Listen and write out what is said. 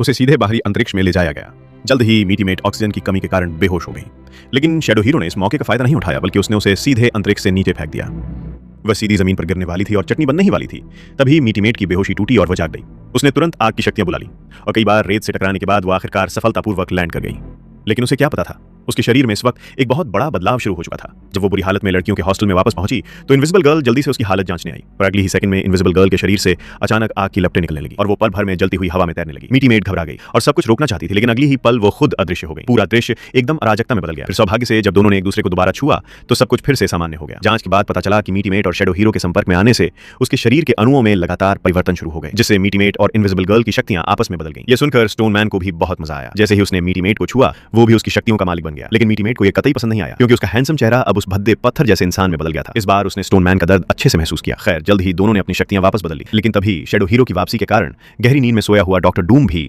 उसे सीधे बाहरी अंतरिक्ष में ले जाया गया। जल्द ही मीटीमेट ऑक्सीजन की कमी के कारण बेहोश हो गई, लेकिन शैडो हीरो ने इस मौके का फायदा नहीं उठाया, बल्कि उसने उसे सीधे अंतरिक्ष से नीचे फेंक दिया। वह सीधी जमीन पर गिरने वाली थी और चटनी बनने ही वाली थी। तभी मीटीमेट की बेहोशी टूटी और वह जाग गई। उसने तुरंत आग की शक्तियां बुला ली और कई बार रेत से टकराने के बाद वो आखिरकार सफलतापूर्वक लैंड कर गई। लेकिन उसे क्या पता था, उसके शरीर में इस वक्त एक बहुत बड़ा बदलाव शुरू हो चुका था। जब वो बुरी हालत में लड़कियों के हॉस्टल में वापस पहुंची तो इनविजिबल गर्ल जल्दी से उसकी हालत जांचने आई, और अगली ही सेकंड में इनविजिबल गर्ल के शरीर से अचानक आग की लपटें निकलने लगी और वो पल भर में जलती हुई हवा में तैरने लगी। मीटीमेट घबरा गई और सब कुछ रोकना चाहती थी, लेकिन अगली ही पल वो खुद अदृश्य हो गई। पूरा दृश्य एकदम अराजकता में बदल गया। फिर सौभाग्य से जब दोनों ने एक दूसरे को दोबारा छुआ तो सब कुछ फिर से सामान्य हो गया। जांच के बाद पता चला कि मीटीमेट और शैडो हीरो के संपर्क में आने से उसके शरीर के अणुओं में लगातार परिवर्तन शुरू हो गए, जिससे मीटीमेट और इनविजिबल गर्ल की शक्तियां आपस में बदल गईं। ये सुनकर स्टोन मैन को भी बहुत मजा आया। जैसे ही उसने मीटीमेट को छुआ वो भी उसकी शक्तियों का मालिक बन गया। लेकिन मीटीमेट को ये कतई पसंद नहीं आया, क्योंकि उसका हैंडसम चेहरा अब उस भद्दे पत्थर जैसे इंसान में बदल गया था। इस बार उसने स्टोन मैन का दर्द अच्छे से महसूस किया। खैर, जल्द ही दोनों ने अपनी शक्तियां वापस बदल ली, लेकिन तभी शैडो हीरो की वापसी के कारण गहरी नींद में सोया हुआ डॉक्टर डूम भी